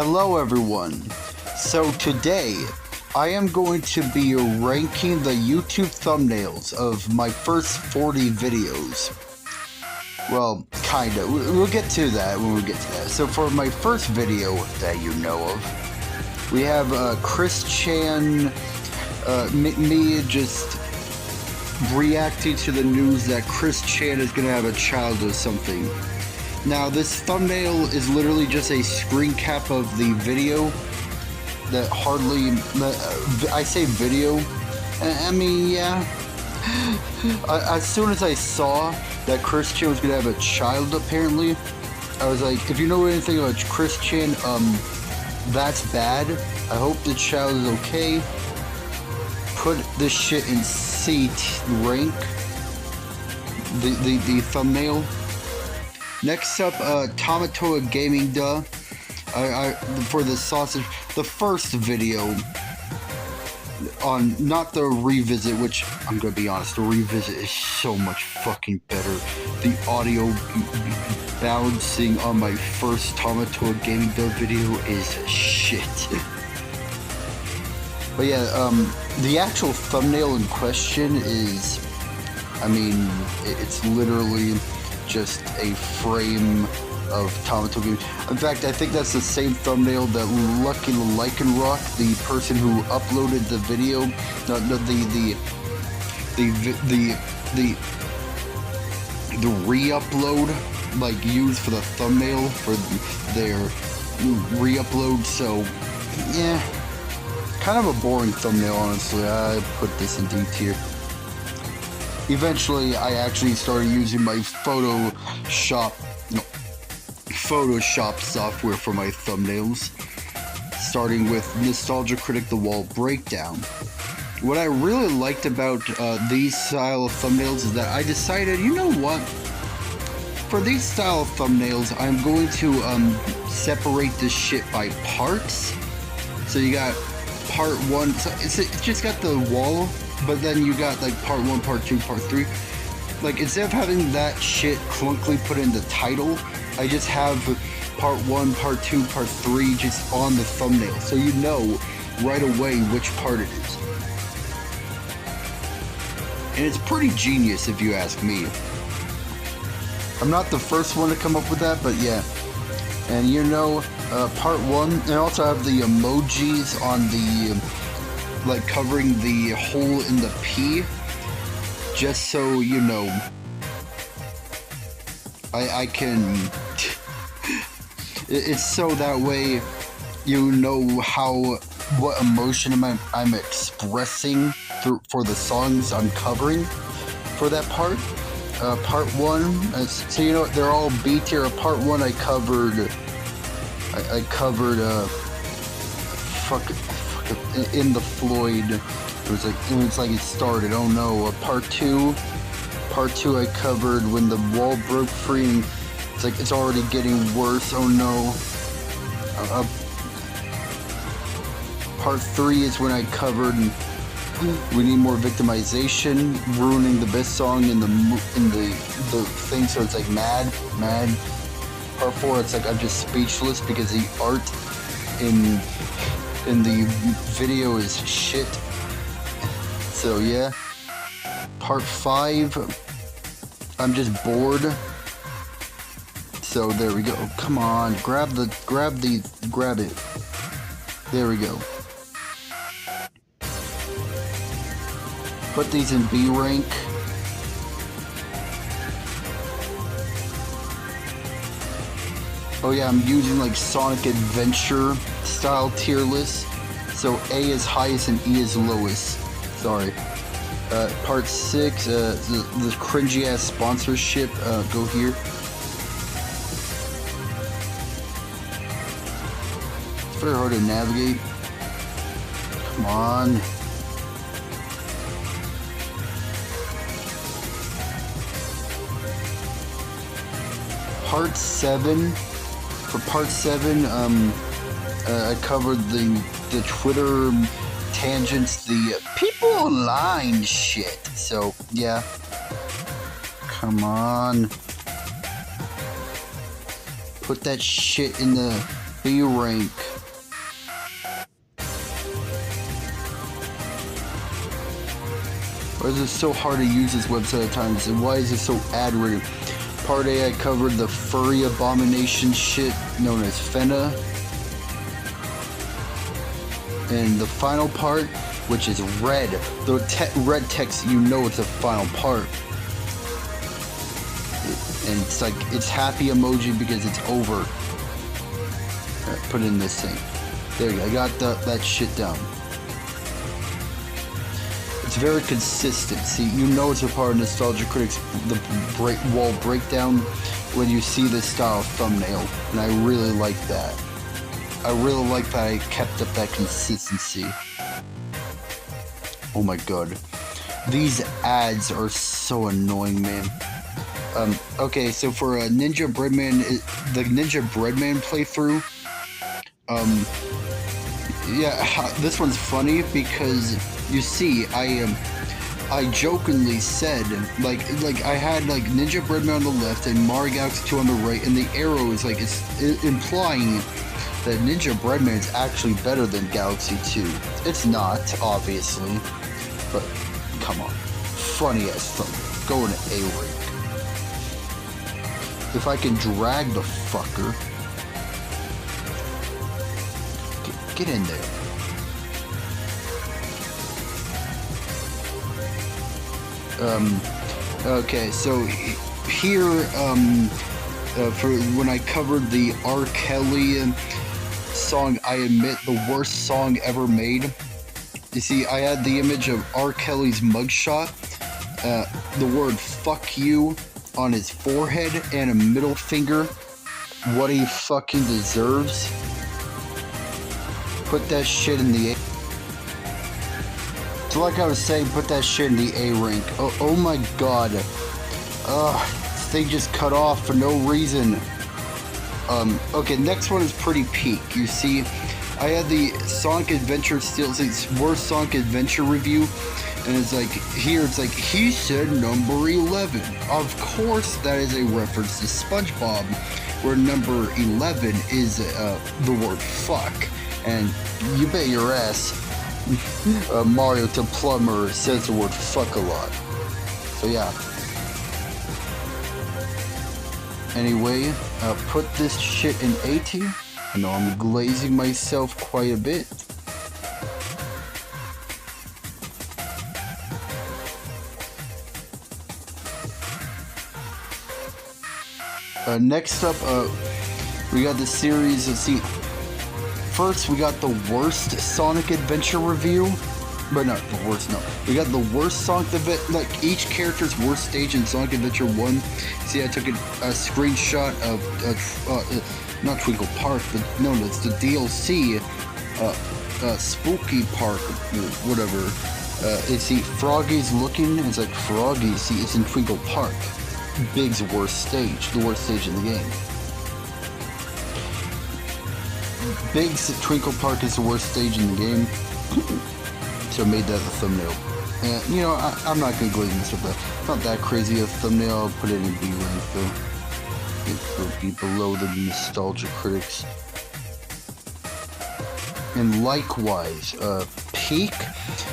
Hello everyone. So today I am going to be ranking the YouTube thumbnails of my first 40 videos. Well, kinda. We'll get to that when we get to that. So for my first video that you know of, we have Chris Chan, me just reacting to the news that Chris Chan is gonna have a child or something. Now this thumbnail is literally just a screen cap of the video that hardly, I say video, I mean, yeah. As soon as I saw that Chris Chan was gonna have a child apparently, I was like, if you know anything about Chris Chan, that's bad. I hope the child is okay. Put this shit in C rank, the thumbnail. Next up, Tamatoa Gaming, duh. For the sausage, the first video on, not the revisit, which I'm gonna be honest, the revisit is so much fucking better. The audio bouncing on my first Tamatoa Gaming duh video is shit. But yeah, the actual thumbnail in question is, I mean, it's literally just a frame of Tamatoa Gaming. In fact, I think that's the same thumbnail that Lucky Lycanrock, the person who uploaded the video, the re-upload, like, used for the thumbnail for their re-upload. So yeah, kind of a boring thumbnail, honestly. I put this in D tier. Eventually, I actually started using my Photoshop software for my thumbnails, starting with Nostalgia Critic The Wall Breakdown. What I really liked about these style of thumbnails is that I decided, you know what? For these style of thumbnails, I'm going to separate this shit by parts. So you got part one, so it's just got the wall, but then you got like part 1, part 2, part 3. Like, instead of having that shit clunkily put in the title, I just have part 1, part 2, part 3 just on the thumbnail, so you know right away which part it is. And it's pretty genius if you ask me. I'm not the first one to come up with that, but yeah. And you know, part 1, and I also have the emojis on the like covering the hole in the P, just so you know. I can it's so that way you know what emotion I'm expressing for the songs I'm covering for that part. Part 1, so you know, they're all B tier. Part 1 I covered in the Floyd. It was like it started. Oh no. Part 2 I covered when the wall broke free, and it's like it's already getting worse. Oh no. Part 3 is when I covered we need more victimization, ruining the best song in the thing. So it's like mad. Part 4, it's like I'm just speechless because the art in the video is shit. So yeah. Part 5, I'm just bored. So there we go. Come on, grab it. There we go. Put these in B rank. Oh yeah, I'm using like Sonic Adventure style tier list. So A is highest and E is lowest. Sorry. Part 6, the cringy ass sponsorship, go here. It's very hard to navigate. Come on. Part 7. For part 7, I covered the Twitter tangents, the people online shit. So yeah, come on, put that shit in the B rank. Why is it so hard to use this website at times, and why is it so ad-ridden? Part A, I covered the furry abomination shit known as Fena. And the final part, which is red. The red text, you know it's the final part. And it's like, it's happy emoji because it's over. Alright, put in this thing. There you go, I got that shit down. It's very consistent. See, you know it's a part of Nostalgia Critics, the wall breakdown, when you see this style of thumbnail. And I really like that. I really like that I kept up that consistency. Oh my god. These ads are so annoying, man. Okay, so for a Ninja Breadman, the Ninja Breadman playthrough, yeah, this one's funny because you see, I jokingly said, like I had like Ninja Breadman on the left and Mario Galaxy 2 on the right, and the arrow is like, it's implying that Ninja Breadman is actually better than Galaxy 2. It's not, obviously, but come on, funny ass thing. Go into A rank. If I can drag the fucker, get in there. Okay, so here, for when I covered the R. Kelly song, I admit the worst song ever made. You see, I had the image of R. Kelly's mugshot, the word "fuck you" on his forehead, and a middle finger. What he fucking deserves. Put that shit in the A. So like I was saying, put that shit in the A rank. Oh my god. This thing just cut off for no reason. Okay, next one is pretty peak. You see, I had the Sonic Adventure still, it's worst Sonic Adventure review, and it's like, here it's like, he said number 11. Of course that is a reference to SpongeBob, where number 11 is the word fuck. And you bet your ass Mario to Plumber says the word fuck a lot. So yeah. Anyway, put this shit in A tier. I know I'm glazing myself quite a bit. Next up, we got the series. Let's see. First, we got the worst Sonic Adventure review. But not the worst, no. We got the worst Sonic Adventure, like each character's worst stage in Sonic Adventure 1. See, I took a screenshot of, not Twinkle Park, but no, it's the DLC, Spooky Park, whatever. See, Froggy's looking, it's like Froggy, see, it's in Twinkle Park. Big's worst stage, the worst stage in the game. Big's Twinkle Park is the worst stage in the game. So I made that the thumbnail. And, you know, I'm not going to glaze this with that. Not that crazy a thumbnail. I'll put it in B rank though. It will be below the Nostalgia Critics. And likewise, Peak.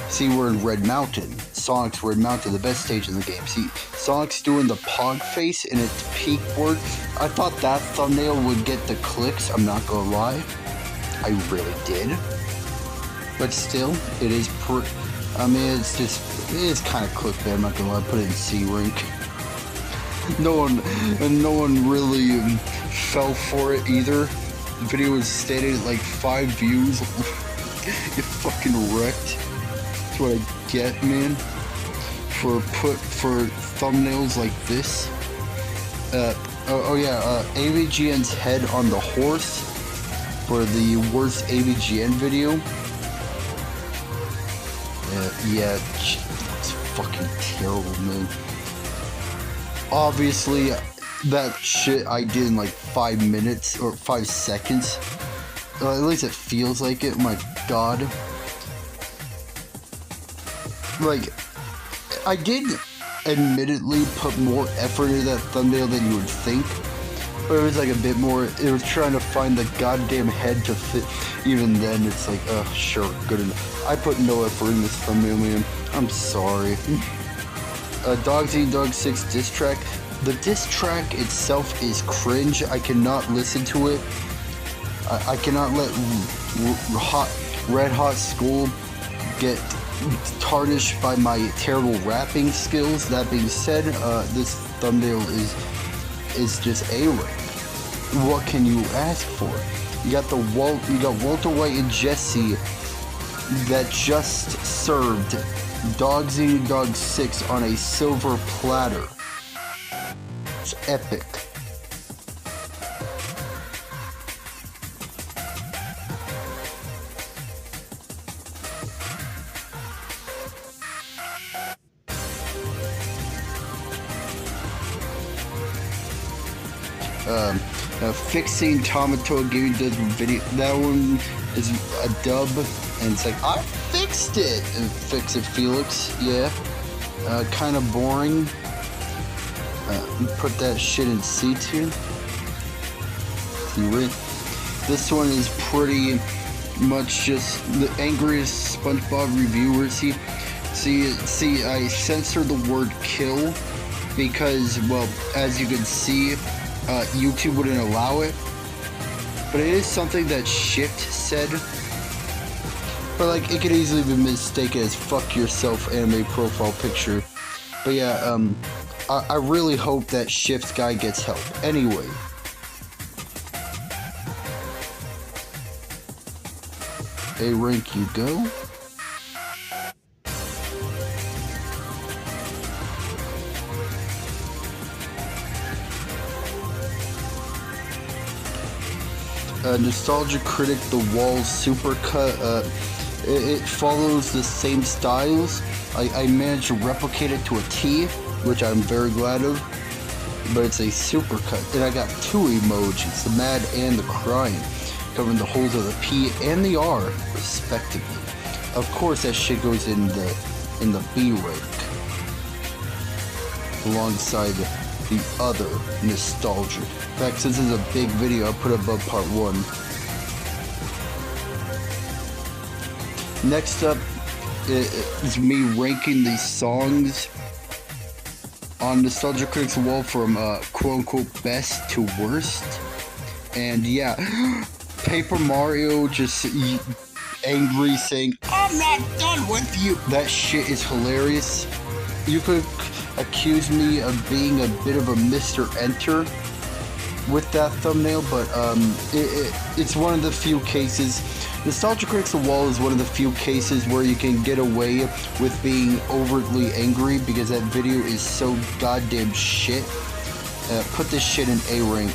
See, we're in Red Mountain. Sonic's Red Mountain, the best stage in the game. See, Sonic's doing the pog face in its peak word. I thought that thumbnail would get the clicks, I'm not gonna lie. I really did. But still, it is I mean, it is kind of clickbait, I'm not gonna lie. Put it in C rank. No one really fell for it either. The video was stated at like 5 views. You fucking wrecked. That's what I get, man. For thumbnails like this. AVGN's head on the horse for the worst AVGN video. Yeah, it's fucking terrible, man. Obviously, that shit I did in like 5 minutes or 5 seconds. At least it feels like it. My god. Like, I did admittedly put more effort into that thumbnail than you would think. But it was like a bit more, it was trying to find the goddamn head to fit. Even then, it's like, sure, good enough. I put no effort in this thumbnail, man. I'm sorry. Dogs Eat Dog 6 diss track. The diss track itself is cringe. I cannot listen to it. I cannot let Red Hot School get tarnished by my terrible rapping skills. That being said, this thumbnail is just A-rank. What can you ask for? You got Walter White and Jesse that just served Dogs Eating Dog 6 on a silver platter. It's epic. Fixing Tomato Gaming does video. That one is a dub, and it's like, I fixed it! And fix it, Felix. Yeah. Kind of boring. Put that shit in C2. This one is pretty much just the angriest SpongeBob reviewer. See, I censor the word kill because, well, as you can see, YouTube wouldn't allow it, but it is something that Shift said. But like, it could easily be mistaken as "fuck yourself" anime profile picture. But yeah, I really hope that Shift guy gets help. Anyway, A-rank you go. Nostalgia Critic, The Wall Supercut. It follows the same styles. I managed to replicate it to a T, which I'm very glad of. But it's a supercut, and I got two emojis, the mad and the crying, covering the holes of the P and the R, respectively. Of course, that shit goes in the B rank, alongside the other nostalgia. In fact, since this is a big video, I'll put it above part 1. Next up is me ranking these songs on Nostalgia Critic's wall from quote-unquote best to worst. And yeah, Paper Mario just angry saying, "I'm not done with you." That shit is hilarious. You could accuse me of being a bit of a Mr. Enter with that thumbnail, but it's one of the few cases. Nostalgia Critics The Wall is one of the few cases where you can get away with being overtly angry because that video is so goddamn shit. Put this shit in A rank.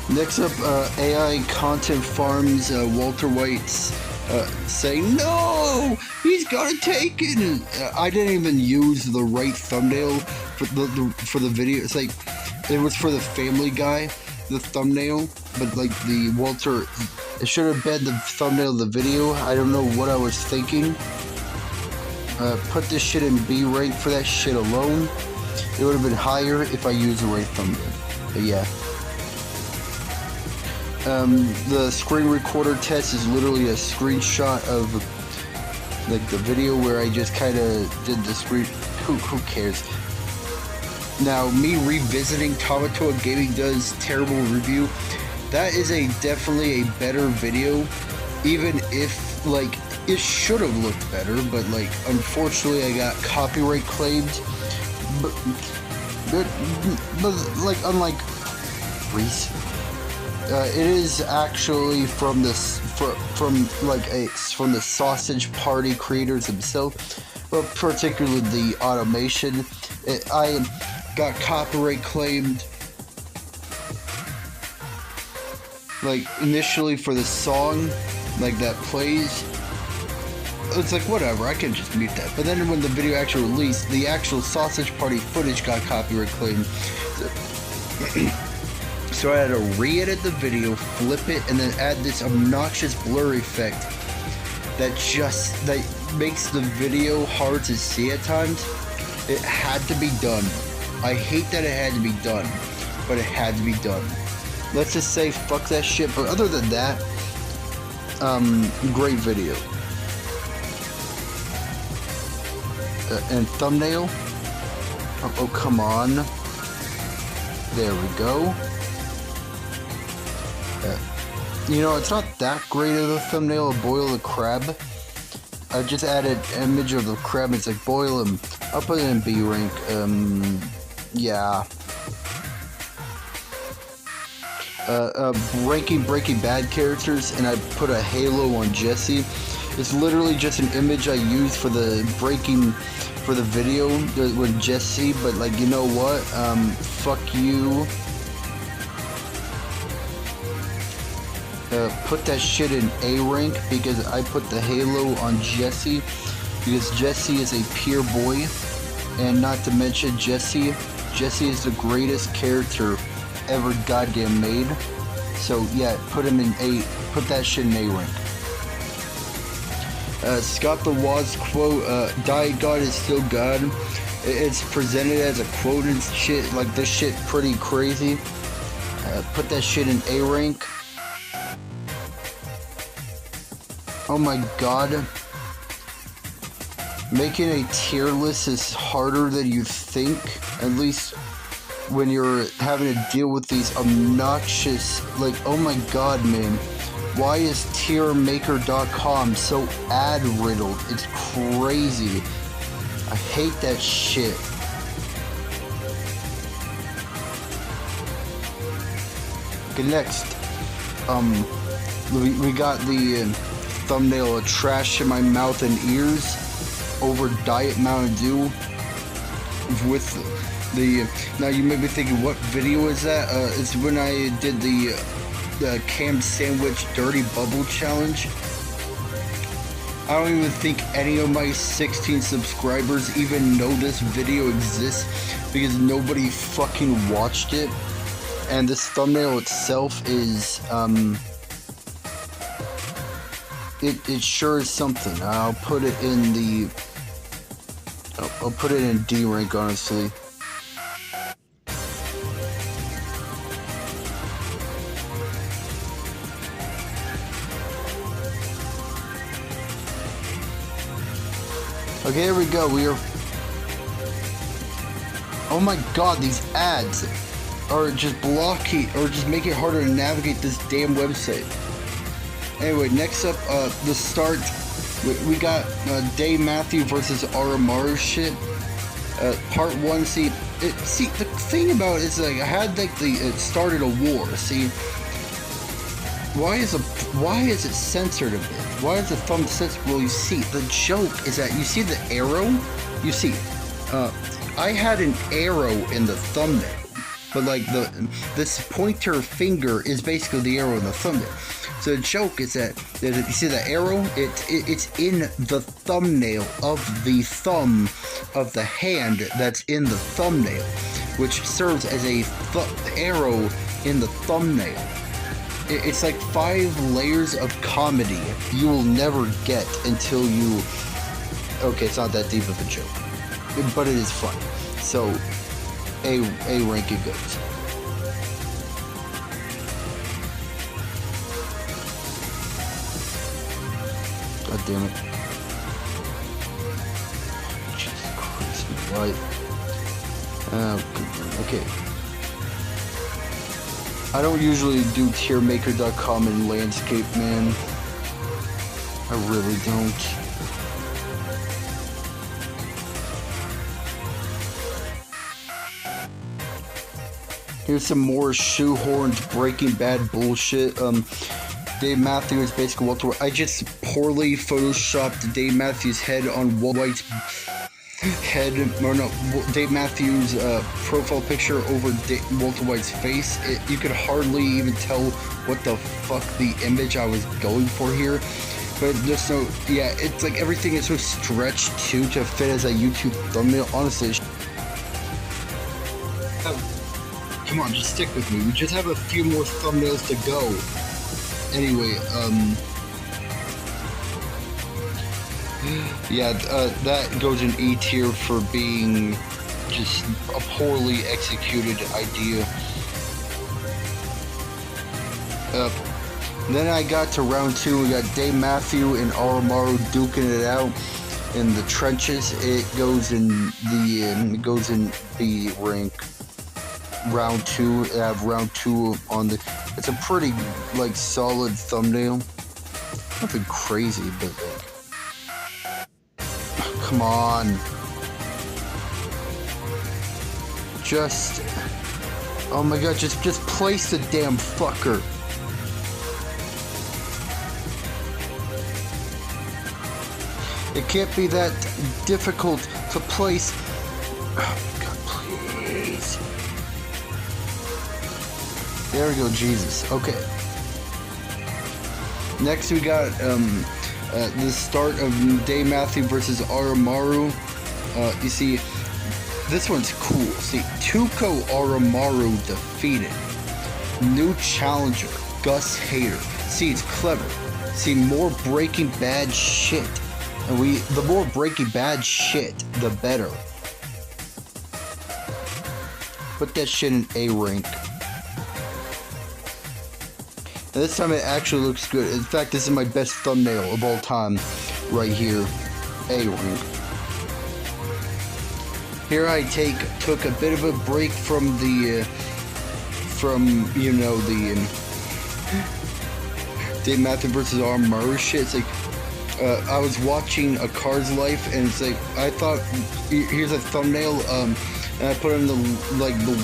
Next up, AI Content Farms, Walter White's saying, "No, he's gotta take it." I didn't even use the right thumbnail for the video. It's like, it was for the Family Guy, the thumbnail, but like the Walter, it should have been the thumbnail of the video. I don't know what I was thinking. Put this shit in B rank for that shit alone. It would have been higher if I used the right thumbnail. But yeah. The screen recorder test is literally a screenshot of like the video where I just kind of did the screen. Who cares? Now, me revisiting Tomato Gaming Does terrible review, that is definitely a better video, even if like it should have looked better, but like unfortunately I got copyright claimed. But like unlike recent. It is actually from the Sausage Party creators themselves, but particularly the automation. I got copyright claimed, like initially for the song, like that plays. It's like whatever, I can just mute that. But then when the video actually released, the actual Sausage Party footage got copyright claimed. So I had to re-edit the video, flip it, and then add this obnoxious blur effect that makes the video hard to see at times. It had to be done. I hate that it had to be done, but it had to be done. Let's just say fuck that shit, but other than that, great video. And thumbnail. Oh, come on. There we go. You know, it's not that great of a thumbnail, boil the crab. I just added an image of the crab. It's like boil him. I'll put it in B rank. Yeah. Ranking Breaking Bad characters, and I put a halo on Jesse. It's literally just an image I used for the video with Jesse, but like, you know what? Fuck you. Put that shit in A rank because I put the halo on Jesse because Jesse is a pure boy, and not to mention Jesse is the greatest character ever goddamn made. So yeah, put him in A. Put that shit in A rank. Scott the Woz quote, Diet God is still God. It's presented as a quote and shit. Like, this shit pretty crazy. Put that shit in A rank. Oh my god. Making a tier list is harder than you think. At least when you're having to deal with these obnoxious, like, oh my god, man. Why is tiermaker.com so ad riddled? It's crazy. I hate that shit. Okay, next. We got the thumbnail of trash in my mouth and ears over Diet Mountain Dew with the now you may be thinking, what video is that? It's when I did the canned sandwich dirty bubble challenge. I don't even think any of my 16 subscribers even know this video exists because nobody fucking watched it. And this thumbnail itself is it sure is something. I'll put it in the I'll put it in D rank, honestly. Okay, here we go. We are. Oh my god, these ads are just blocking or just make it harder to navigate this damn website. Anyway, next up, the start. We got Dave Matthew versus RMR shit. Part 1. See, the thing about it is, like, I had like it started a war. See, why is it censored a bit? Why is the thumb censored? Well, you see, the joke is that you see the arrow. You see, I had an arrow in the thumbnail, but like this pointer finger is basically the arrow in the thumbnail. So the joke is that you see the arrow, it's in the thumbnail of the thumb of the hand that's in the thumbnail, which serves as a arrow in the thumbnail. It's like 5 layers of comedy you will never get until you... Okay, it's not that deep of a joke, but it is funny. So, A rank it goes. God damn it. Jesus Christ, what? Okay. I don't usually do tiermaker.com in landscape, man. I really don't. Here's some more shoehorned Breaking Bad bullshit. Dave Matthews basically Walter White. I just poorly photoshopped Dave Matthews' head on Walter White's head, or no, Dave Matthews' profile picture over Walter White's face. You could hardly even tell what the fuck the image I was going for here. But just so, yeah, it's like everything is so stretched too to fit as a YouTube thumbnail. Honestly, come on, just stick with me. We just have a few more thumbnails to go. Anyway, yeah, that goes in E tier for being just a poorly executed idea. Then I got to round 2. We got Dave Matthew and Oromaru duking it out in the trenches. It goes in the rank. Round 2. I have round 2 on the. It's a pretty like solid thumbnail. Nothing crazy, but like, come on. Just, oh my god, just place the damn fucker. It can't be that difficult to place. Oh my god, please. There we go, Jesus. Okay. Next we got the start of Dave Matthew versus Oromaru. You see, this one's cool. See, Tuco Oromaru defeated. New challenger, Gus Hader. See, it's clever. See, more Breaking Bad shit. And the more Breaking Bad shit, the better. Put that shit in A rank. And this time it actually looks good. In fact, this is my best thumbnail of all time. Right here. A rank. Here I took a bit of a break from the, you know, the Dave Matthew versus Oromaru shit. It's like, I was watching A Card's Life, and it's like, I thought, here's a thumbnail, and I put in the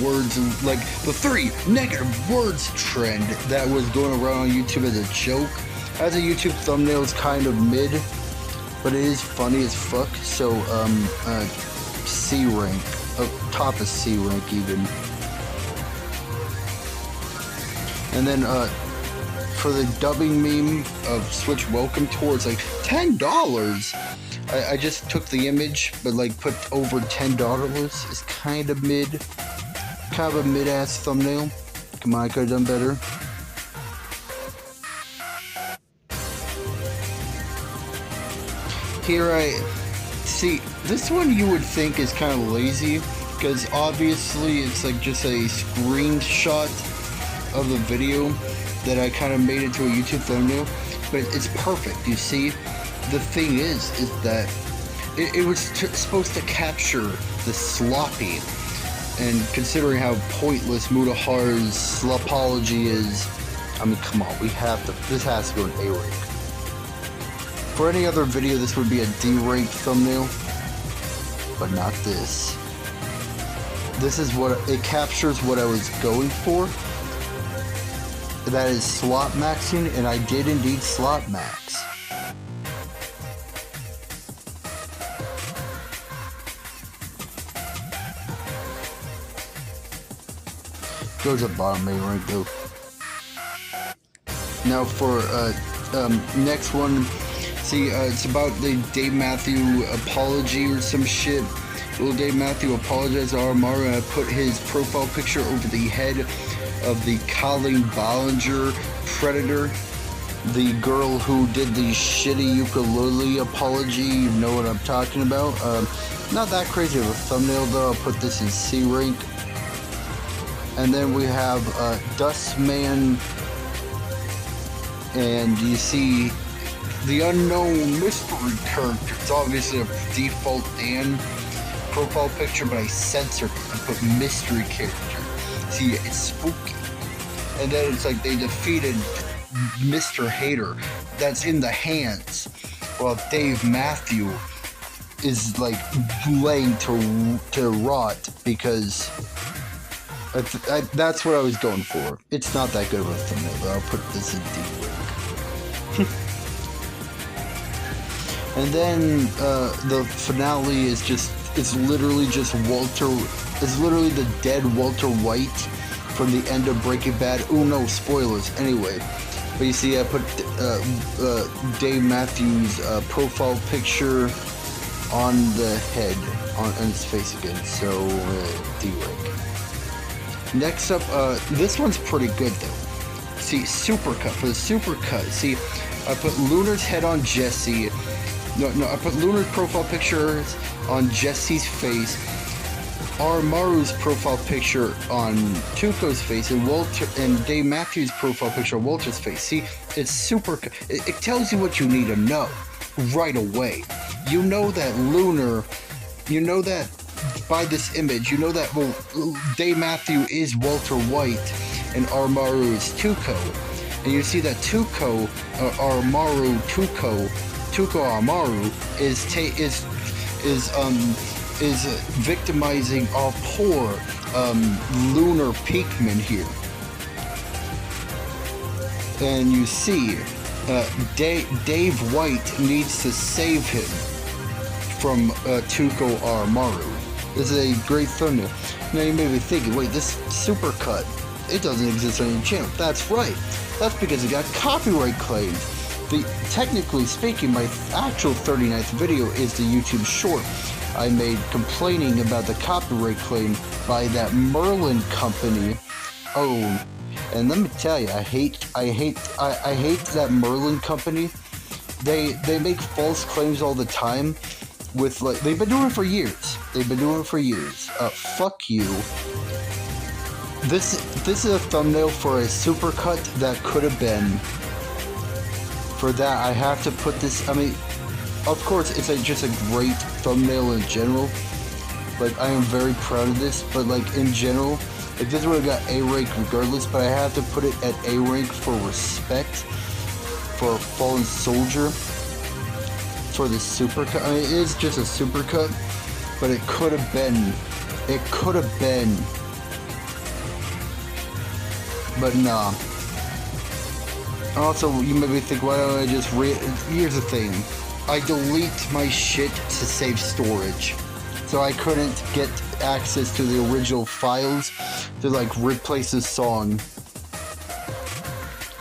words, like, the 3 negative words trend that was going around on YouTube as a joke. As a YouTube thumbnail, it's kind of mid, but it is funny as fuck, so, C rank, top of C rank even. And then, for the dubbing meme of Switch Welcome Tour, it's like $10. I just took the image, but like put over $10 is kind of mid, kind of a mid-ass thumbnail. Come on, I could have done better. Here I see, this one you would think is kind of lazy, because obviously it's like just a screenshot of the video that I kind of made into a YouTube thumbnail, but it's perfect. You see, the thing is that it was supposed to capture the sloppy, and considering how pointless Mutaharu's slopology is, I mean, come on, this has to go in A rank. For any other video, this would be a D rank thumbnail, but not this. This is what it captures what I was going for. That is slot maxing, and I did indeed slot max. Goes at bottom A rank though. Now for next one, see, it's about the Dave Matthew apology or some shit. Will Dave Matthew apologize to Oromaru, and I put his profile picture over the head of the Colleen Ballinger Predator, the girl who did the shitty ukulele apology. You know what I'm talking about. Not that crazy of a thumbnail though. I'll put this in C rank. And then we have Dustman, and you see the unknown mystery character. It's obviously a default Dan profile picture, but I censored it and put mystery character. See, it's spooky. And then it's like they defeated Mr. Hater. That's in the hands. While Dave Matthew is like laying to rot, because that's what I was going for. It's not that good of a thumbnail, but I'll put this in D rank. And then the finale is it's literally just it's literally the dead Walter White from the end of Breaking Bad. Oh no, spoilers. Anyway, but you see, I put Dave Matthews' profile picture on the head, on his face again, so D rank. Next up, this one's pretty good though. See, supercut. For the supercut, see, I put Lunar's head on Jesse. No, I put Lunar's profile pictures on Jesse's face, Armaru's profile picture on Tuco's face, and Dave Matthews' profile picture on Walter's face. See, it's super. It tells you what you need to know right away. You know that Lunar. You know that by this image. You know that Dave Matthew is Walter White, and Armaru is Tuco, and you see that Tuco Armaru is victimizing our poor Lunar Peakman here. And you see Dave White needs to save him from Tuco Armaru. This is a great thumbnail. Now you may be thinking, wait, this supercut, it doesn't exist on your channel. That's right. That's because it got copyright claimed. Technically speaking, my actual 39th video is the YouTube short I made complaining about the copyright claim by that Merlin company. Oh, and let me tell you, I hate that Merlin company. They make false claims all the time. With they've been doing it for years. Fuck you. This is a thumbnail for a supercut that could have been. For that, I have to put this. I mean, of course, it's just a great thumbnail in general. Like, I am very proud of this, but like in general, like this would have got A rank regardless. But I have to put it at A rank for respect for a fallen soldier. For the supercut, I mean, it is just a supercut, but it could have been. It could have been. But nah. Also, you may be thinking, why don't I just here's the thing. I delete my shit to save storage. So I couldn't get access to the original files to like replace the song.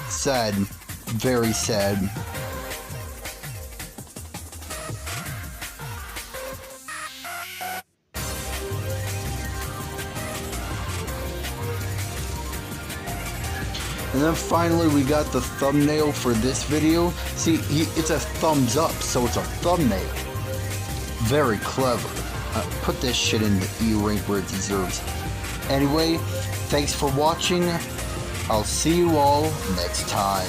Sad. Very sad. And then finally we got the thumbnail for this video. See, it's a thumbs up, so it's a thumbnail. Very clever. Put this shit in the E rank where it deserves. Anyway, thanks for watching. I'll see you all next time.